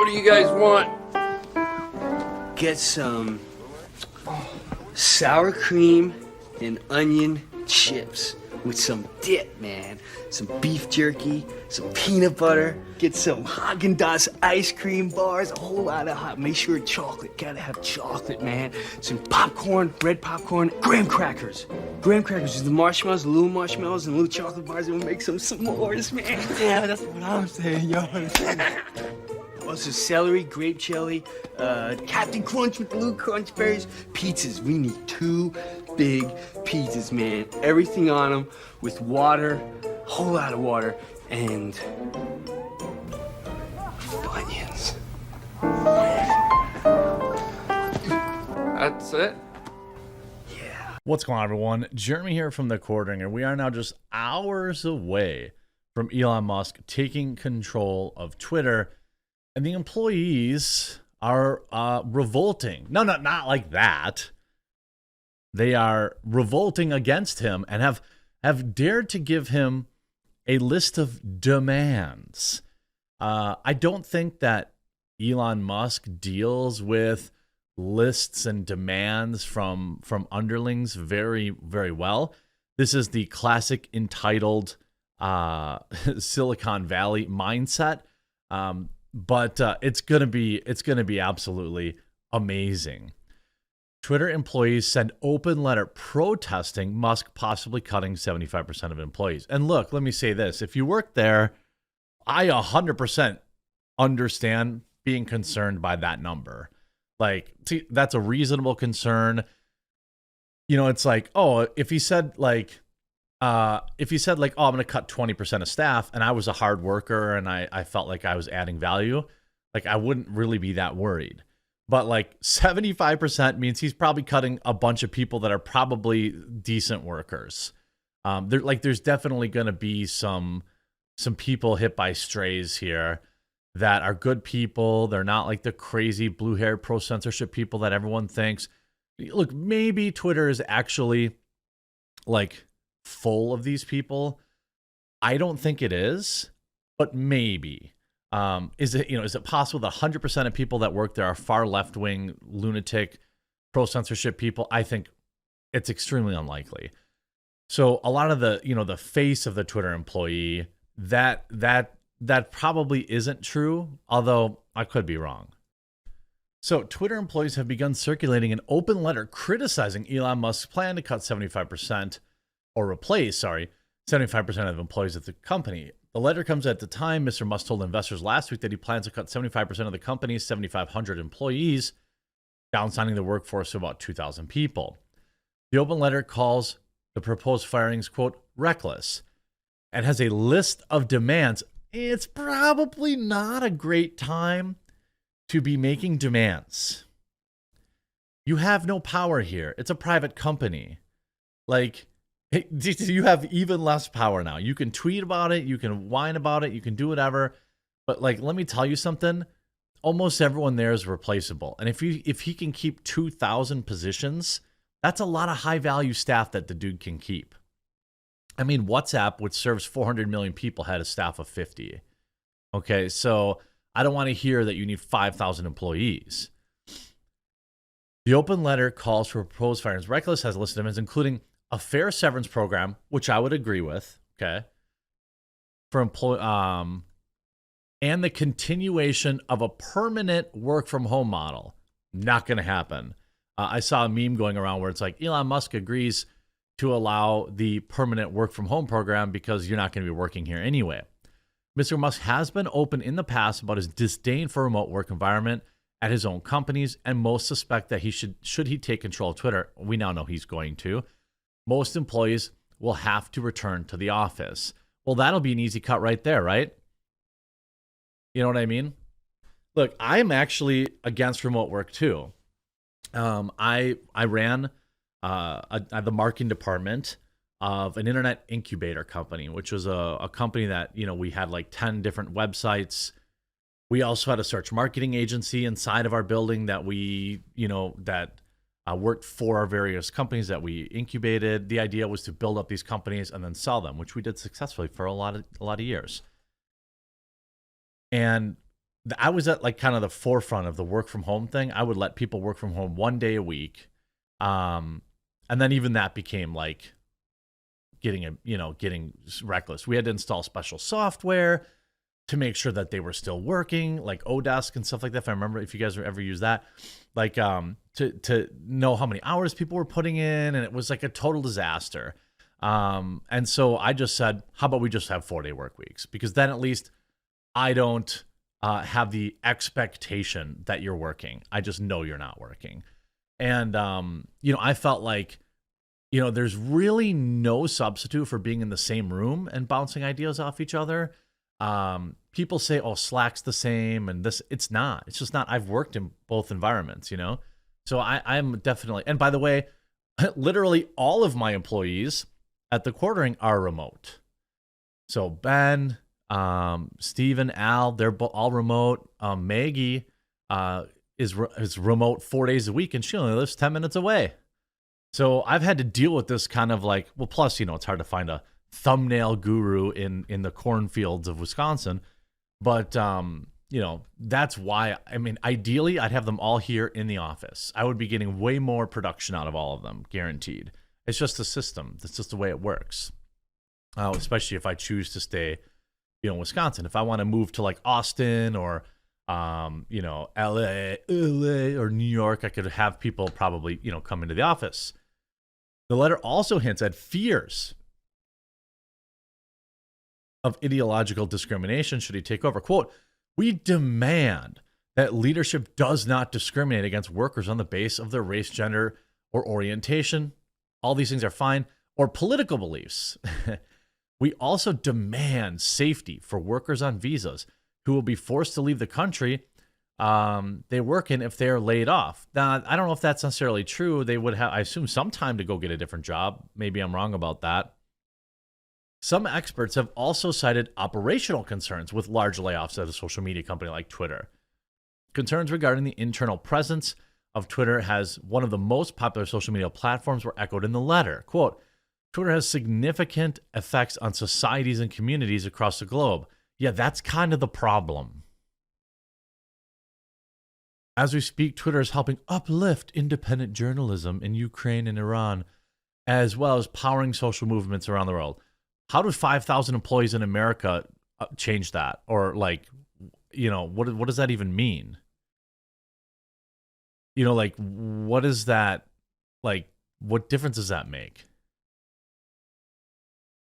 What do you guys want? Get some sour cream and onion chips with some dip, man. Some beef jerky, some peanut butter. Get some Haagen-Dazs ice cream bars, a whole lot of hot. Make sure chocolate, gotta have chocolate, man. Some popcorn, red popcorn, graham crackers. Graham crackers is the marshmallows, the little marshmallows and little chocolate bars, and we'll make some s'mores, man. Yeah, that's what I'm saying, yo. Also celery, grape jelly, Captain Crunch with the little crunch berries. Pizzas, we need 2 big pizzas, man. Everything on them with water, whole lot of water, and onions. That's it? What's going on, everyone? Jeremy here from The Quarteringer. We are now just hours away from Elon Musk taking control of Twitter, and the employees are revolting. No, not like that. They are revolting against him and have dared to give him a list of demands. I don't think that Elon Musk deals with lists and demands from underlings very, very well. This is the classic entitled Silicon Valley mindset. But it's gonna be absolutely amazing. Twitter employees send open letter protesting Musk possibly cutting 75% of employees. And look, let me say this. If you work there, I 100% understand being concerned by that number. Like, see, that's a reasonable concern. You know, it's like, oh, if he said like, oh, I'm going to cut 20% of staff, and I was a hard worker and I felt like I was adding value, like I wouldn't really be that worried. But like 75% means he's probably cutting a bunch of people that are probably decent workers. There's definitely going to be some people hit by strays here that are good people. They're not like the crazy blue-haired pro-censorship people that everyone thinks. Look, maybe Twitter is actually like full of these people. I don't think it is, but maybe. Is it possible that 100% of people that work there are far left-wing, lunatic, pro-censorship people? I think it's extremely unlikely. So a lot of the face of the Twitter employee, that probably isn't true, although I could be wrong. So Twitter employees have begun circulating an open letter criticizing Elon Musk's plan to cut 75% or replace, 75% of employees at the company. The letter comes at the time Mr. Musk told investors last week that he plans to cut 75% of the company's 7,500 employees, downsizing the workforce to about 2,000 people. The open letter calls the proposed firings, quote, reckless, and has a list of demands. It's probably not a great time to be making demands. You have no power here. It's a private company. Like, you have even less power now. You can tweet about it, you can whine about it, you can do whatever. But like, let me tell you something. Almost everyone there is replaceable. And if he can keep 2,000 positions, that's a lot of high value staff that the dude can keep. I mean, WhatsApp, which serves 400 million people, had a staff of 50. Okay, so I don't want to hear that you need 5,000 employees. The open letter calls for proposed firings. Reckless has listed them as including a fair severance program, which I would agree with, okay, for and the continuation of a permanent work from home model. Not going to happen. I saw a meme going around where it's like Elon Musk agrees to allow the permanent work from home program because you're not going to be working here anyway. Mr. Musk has been open in the past about his disdain for remote work environment at his own companies, and most suspect that should he take control of Twitter, we now know he's going to, most employees will have to return to the office. Well, that'll be an easy cut right there, right? You know what I mean? Look, I'm actually against remote work too. I ran the marketing department of an internet incubator company, which was a company that, we had like 10 different websites. We also had a search marketing agency inside of our building that we, worked for our various companies that we incubated. The idea was to build up these companies and then sell them, which we did successfully for a lot of years. And I was at like kind of the forefront of the work from home thing. I would let people work from home 1 day a week. And then even that became like getting reckless. We had to install special software to make sure that they were still working, like Odesk and stuff like that. If I remember, if you guys ever use that, like to know how many hours people were putting in, and it was like a total disaster. And so I just said, how about we just have 4-day work weeks? Because then at least I don't have the expectation that you're working. I just know you're not working. And, I felt like, there's really no substitute for being in the same room and bouncing ideas off each other. People say, oh, Slack's the same, and this, it's not. It's just not. I've worked in both environments, So I'm definitely, and by the way, literally all of my employees at the quartering are remote. So Ben, Steven, Al, they're all remote. Maggie is remote 4 days a week, and she only lives 10 minutes away. So I've had to deal with this kind of like, well, plus, it's hard to find a thumbnail guru in the cornfields of Wisconsin. But, that's why, ideally, I'd have them all here in the office. I would be getting way more production out of all of them, guaranteed. It's just a system. That's just the way it works. Especially if I choose to stay, in Wisconsin. If I want to move to like Austin or, LA or New York, I could have people probably, come into the office. The letter also hints at fears of ideological discrimination should he take over. Quote, we demand that leadership does not discriminate against workers on the basis of their race, gender, or orientation. All these things are fine. Or political beliefs. We also demand safety for workers on visas who will be forced to leave the country they work in if they're laid off. Now, I don't know if that's necessarily true. They would have, I assume, some time to go get a different job. Maybe I'm wrong about that. Some experts have also cited operational concerns with large layoffs at a social media company like Twitter. Concerns regarding the internal presence of Twitter as one of the most popular social media platforms were echoed in the letter. Quote, Twitter has significant effects on societies and communities across the globe. Yeah, that's kind of the problem. As we speak, Twitter is helping uplift independent journalism in Ukraine and Iran, as well as powering social movements around the world. How do 5,000 employees in America change that? Or what does that even mean? What is that? What difference does that make?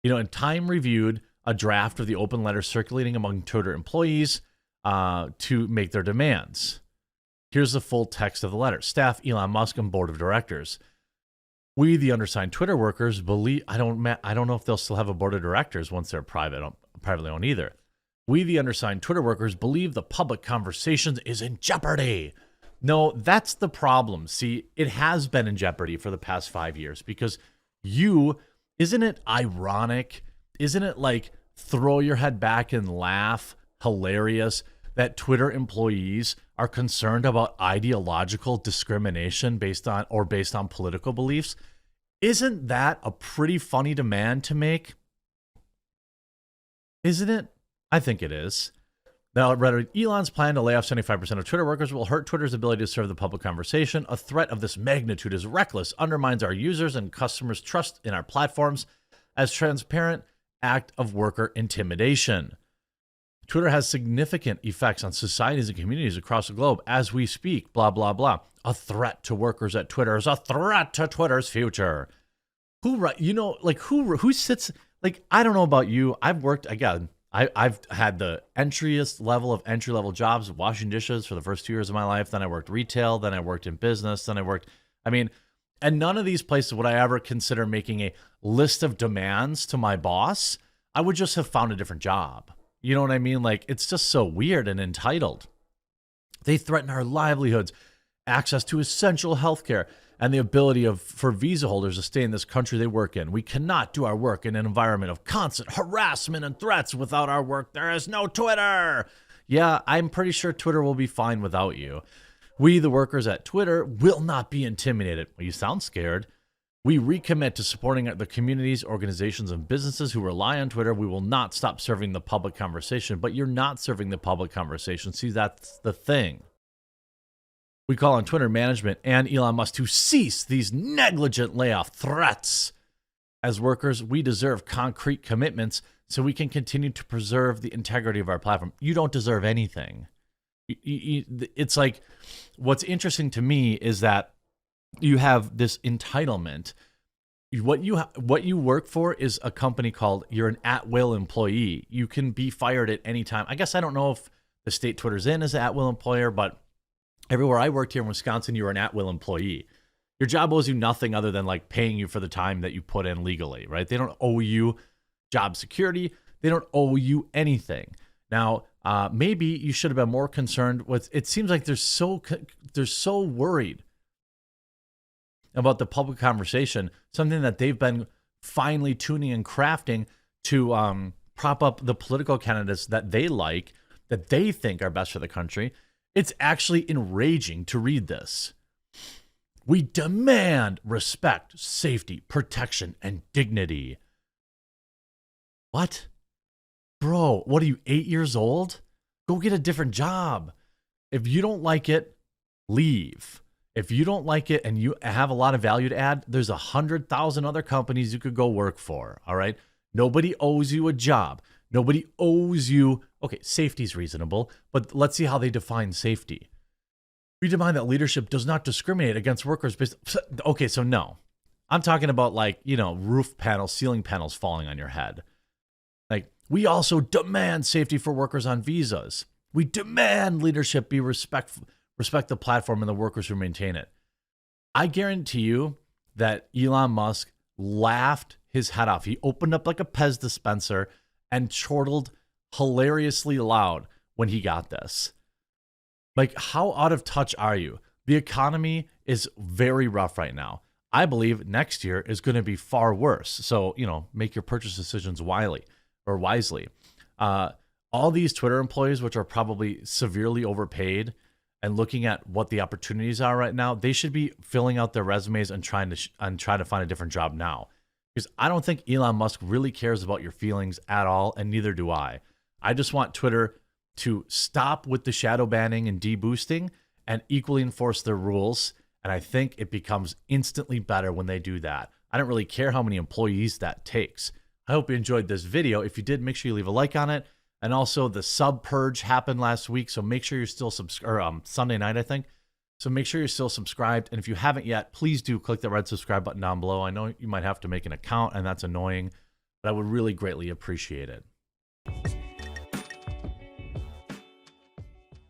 And Time reviewed a draft of the open letter circulating among Twitter employees to make their demands. Here's the full text of the letter. Staff, Elon Musk, and board of directors. We, the undersigned Twitter workers, believe, I don't know if they'll still have a board of directors once they're privately owned either. We, the undersigned Twitter workers, believe the public conversation is in jeopardy. No, that's the problem. See, it has been in jeopardy for the past 5 years because isn't it ironic? Isn't it like throw your head back and laugh, hilarious, that Twitter employees are concerned about ideological discrimination based on political beliefs? Isn't that a pretty funny demand to make? Isn't it? I think it is. Now, Elon's plan to lay off 75% of Twitter workers will hurt Twitter's ability to serve the public conversation. A threat of this magnitude is reckless, undermines our users and customers' trust in our platforms as transparent act of worker intimidation. Twitter has significant effects on societies and communities across the globe as we speak, blah, blah, blah. A threat to workers at Twitter is a threat to Twitter's future. Who sits, I don't know about you. I've worked, again, I've had the entry level jobs, washing dishes for the first 2 years of my life. Then I worked retail. Then I worked in business. Then and none of these places would I ever consider making a list of demands to my boss. I would just have found a different job. You know what I mean? It's just so weird and entitled. They threaten our livelihoods, access to essential healthcare, and the ability for visa holders to stay in this country they work in. We cannot do our work in an environment of constant harassment and threats. Without our work, there is no Twitter. Yeah, I'm pretty sure Twitter will be fine without you. We, the workers at Twitter, will not be intimidated. Well, you sound scared. We recommit to supporting the communities, organizations, and businesses who rely on Twitter. We will not stop serving the public conversation, but you're not serving the public conversation. See, that's the thing. We call on Twitter management and Elon Musk to cease these negligent layoff threats. As workers, we deserve concrete commitments so we can continue to preserve the integrity of our platform. You don't deserve anything. It's like, what's interesting to me is that you have this entitlement. What you work for is a company called, you're an at-will employee. You can be fired at any time. I guess I don't know if the state Twitter's in as an at-will employer, but everywhere I worked here in Wisconsin, you were an at-will employee. Your job owes you nothing other than like paying you for the time that you put in legally, right? They don't owe you job security. They don't owe you anything. Now, maybe you should have been more concerned with, it seems like they're so worried about the public conversation, something that they've been finely tuning and crafting to prop up the political candidates that they like, that they think are best for the country. It's actually enraging to read this. We demand respect, safety, protection, and dignity. What? Bro, what are you, 8 years old? Go get a different job. If you don't like it, leave. If you don't like it and you have a lot of value to add, there's 100,000 other companies you could go work for, all right? Nobody owes you a job. Nobody owes you, okay, safety's reasonable, but let's see how they define safety. We demand that leadership does not discriminate against workers based, okay, so no. I'm talking about like, roof panels, ceiling panels falling on your head. Like, we also demand safety for workers on visas. We demand leadership be respect the platform and the workers who maintain it. I guarantee you that Elon Musk laughed his head off. He opened up like a Pez dispenser and chortled hilariously loud when he got this. Like, how out of touch are you? The economy is very rough right now. I believe next year is going to be far worse. So, make your purchase decisions wisely. All these Twitter employees, which are probably severely overpaid, and looking at what the opportunities are right now, they should be filling out their resumes and trying to find a different job now. Because I don't think Elon Musk really cares about your feelings at all, and neither do I. I just want Twitter to stop with the shadow banning and deboosting and equally enforce their rules. And I think it becomes instantly better when they do that. I don't really care how many employees that takes. I hope you enjoyed this video. If you did, make sure you leave a like on it. And also the sub purge happened last week, so make sure you're still Sunday night, I think. So make sure you're still subscribed. And if you haven't yet, please do click the red subscribe button down below. I know you might have to make an account and that's annoying, but I would really greatly appreciate it.